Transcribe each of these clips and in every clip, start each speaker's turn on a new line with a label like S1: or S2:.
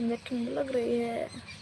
S1: मुझे ठंड लग रही है।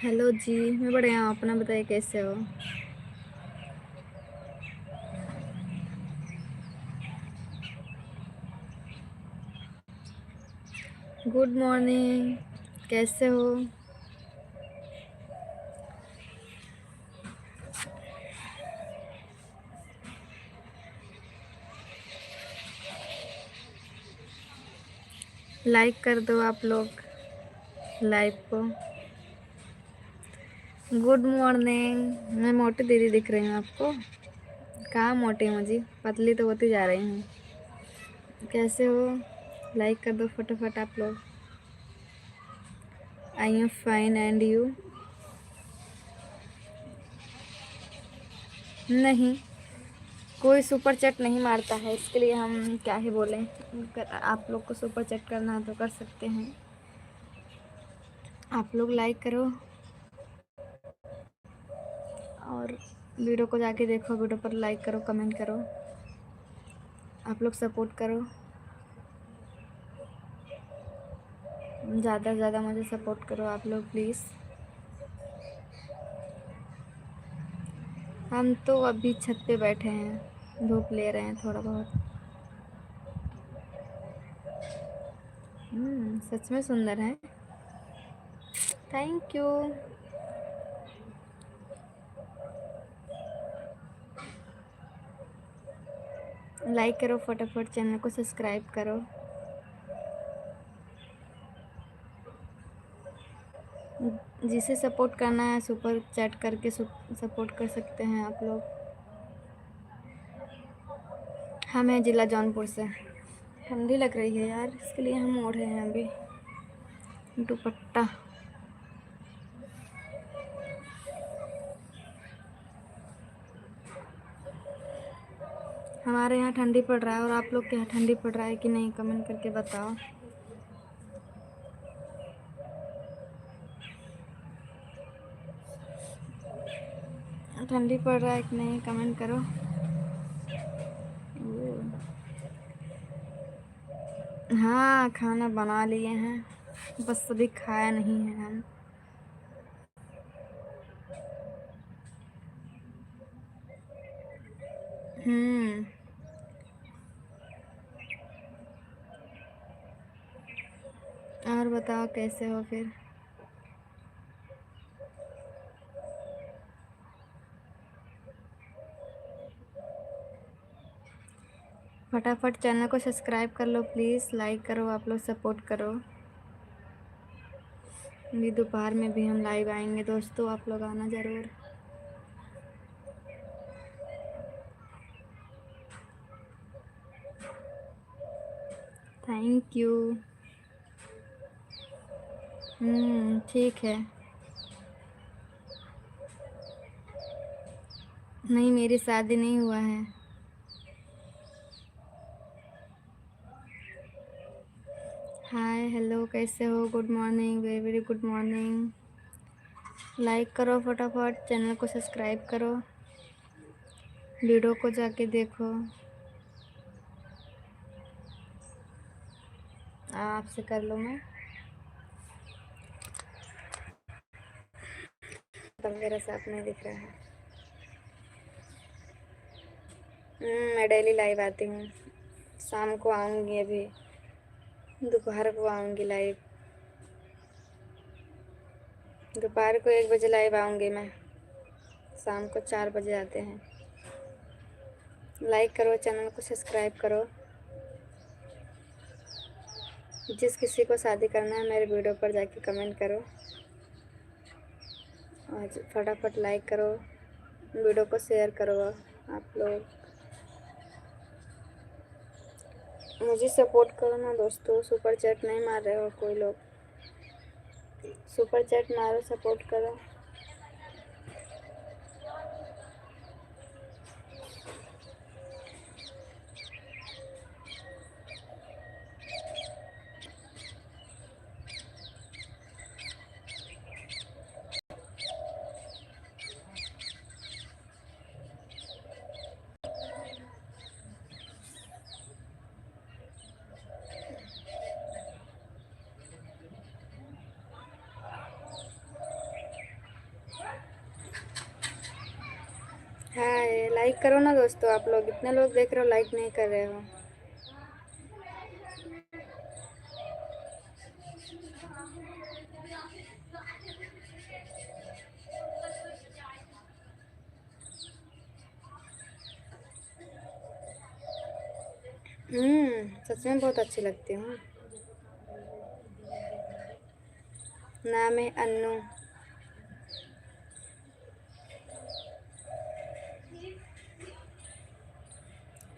S1: हेलो जी, मैं बढ़िया हूँ। अपना बताइए कैसे हो? गुड मॉर्निंग, कैसे हो? लाइक कर दो आप लोग लाइव को। Good morning. मैं मोटी दीदी दिख रही हूँ आपको? कहाँ मोटी हूँ जी, पतली तो होती जा रही हूँ। कैसे हो? लाइक कर दो फटाफट आप लोग। I am fine and you? नहीं, कोई सुपर चैट नहीं मारता है, इसके लिए हम क्या ही बोलें। आप लोग को सुपर चैट करना है तो कर सकते हैं। आप लोग लाइक करो और वीडियो को जाके देखो, वीडियो पर लाइक करो, कमेंट करो। आप लोग सपोर्ट करो, ज़्यादा से ज़्यादा मुझे सपोर्ट करो आप लोग प्लीज़। हम तो अभी छत पे बैठे हैं, धूप ले रहे हैं थोड़ा बहुत। सच में सुंदर है। Thank you. लाइक करो फटाफट, चैनल को सब्सक्राइब करो। जिसे सपोर्ट करना है सुपर चैट करके सपोर्ट कर सकते हैं आप लोग। हम हैं जिला जौनपुर से। ठंडी लग रही है यार, इसके लिए हम ओढ़े हैं अभी दुपट्टा। हमारे यहाँ ठंडी पड़ रहा है, और आप लोग के यहाँ ठंडी पड़ रहा है कि नहीं, कमेंट करके बताओ। ठंडी पड़ रहा है कि नहीं, कमेंट करो। हाँ, खाना बना लिए हैं, बस अभी खाया नहीं है हम। और बताओ कैसे हो फिर? फटाफट चैनल को सब्सक्राइब कर लो प्लीज़, लाइक करो, आप लोग सपोर्ट करो। अभी दोपहर में भी हम लाइव आएंगे दोस्तों, आप लोग आना ज़रूर। Thank you. ठीक है। नहीं, मेरी शादी नहीं हुआ है। हाय हेलो, कैसे हो? Good morning, very very good morning. Like करो फटाफट, चैनल को सब्सक्राइब करो, वीडियो को जाके देखो। आपसे कर लो मैं तो मेरा साथ नहीं दिख रहा है। मैं डेली लाइव आती हूँ। शाम को आऊँगी, अभी दोपहर को आऊँगी लाइव। दोपहर को 1 बजे लाइव आऊँगी मैं। शाम को 4 बजे आते हैं। लाइक करो, चैनल को सब्सक्राइब करो। जिस किसी को शादी करना है मेरे वीडियो पर जाके कमेंट करो और फटाफट लाइक करो, वीडियो को शेयर करो। आप लोग मुझे सपोर्ट करो ना दोस्तों। सुपर चैट नहीं मार रहे हो कोई लोग? सुपर चैट मारो, सपोर्ट करो। हाय, लाइक करो ना दोस्तों। आप लोग इतने लोग देख रहे हो, लाइक नहीं कर रहे हो। सच में बहुत अच्छी लगती हूँ। नाम है अन्नू।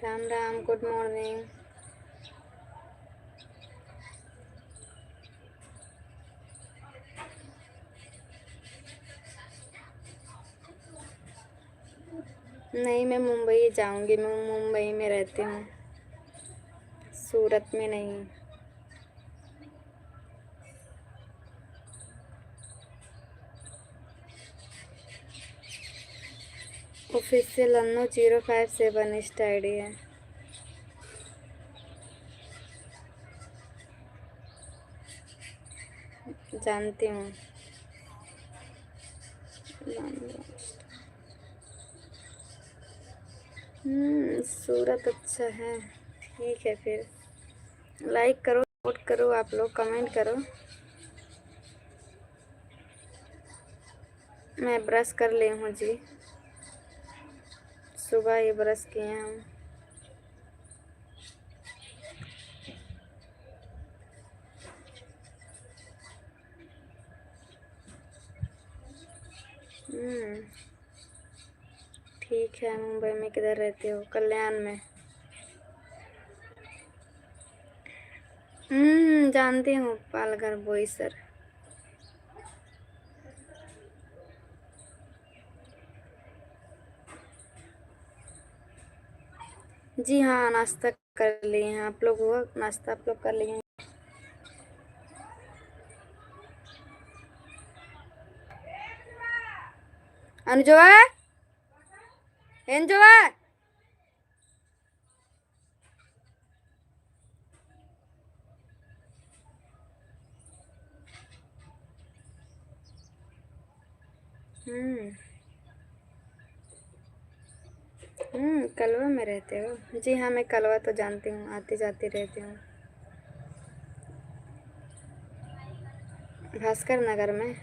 S1: Ram Ram, good morning. नहीं, मैं मुंबई जाऊंगी। मैं मुंबई में रहती हूँ, सूरत में नहीं। ऑफिशियल अन्नू 057 इंस्टा ID है। जानती हूँ। सूरत अच्छा है। ठीक है फिर, लाइक करो, सपोर्ट करो, आप लोग कमेंट करो। मैं ब्रश कर ली हूँ जी, सुबह ही ब्रश किए हम। ठीक है। मुंबई में किधर रहते हो? कल्याण में। जानती हूँ, पालघर बोईसर। जी हाँ, नाश्ता कर लिए हैं। आप लोग हुआ नाश्ता? आप लोग कर लिए हैं? अनुजवा, एंजवा। कलवा में रहते हो? जी हाँ, मैं कलवा तो जानती हूँ, आती जाती रहती हूँ। भास्कर नगर में।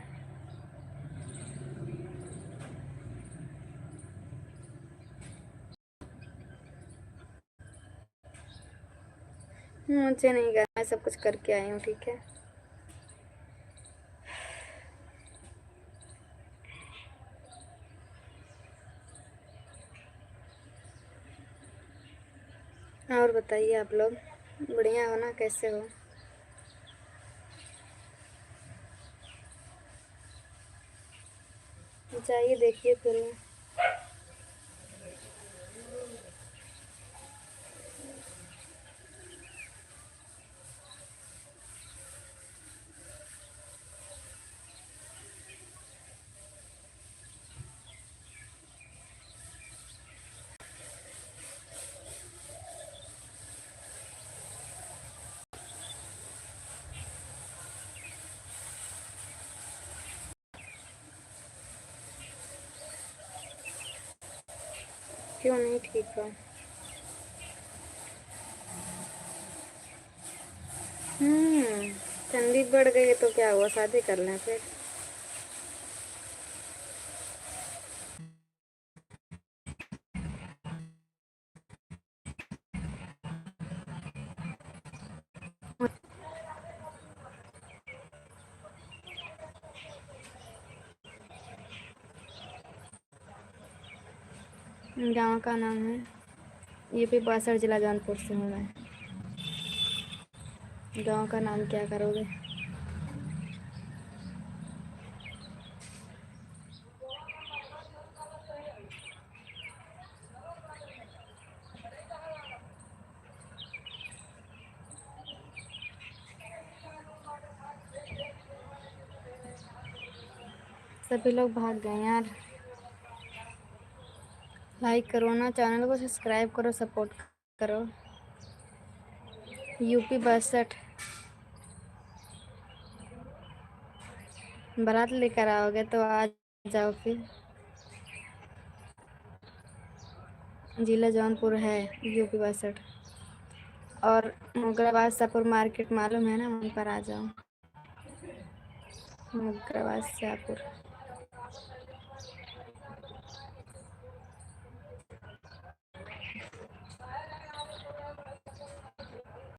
S1: मुझे नहीं करना, मैं सब कुछ करके आई हूँ। ठीक है। और बताइए, आप लोग बढ़िया हो ना? कैसे हो? जाइए देखिए फिल्म। क्यों नहीं ठीक हो? ठंडी बढ़ गई है तो क्या हुआ, शादी कर लें फिर। गांव का नाम है, यूपी बासठ, जिला जौनपुर से हूँ मैं। गांव का नाम क्या करोगे? सभी लोग भाग गए यार। लाइक करो ना, चैनल को सब्सक्राइब करो, सपोर्ट करो। यूपी 62। बारात लेकर आओगे तो आ जाओ फिर। जिला जौनपुर है, यूपी 62। और मुगराबाद शाहपुर मार्केट मालूम है ना, वहीं पर आ जाओ। मुगराबाद शाहपुर।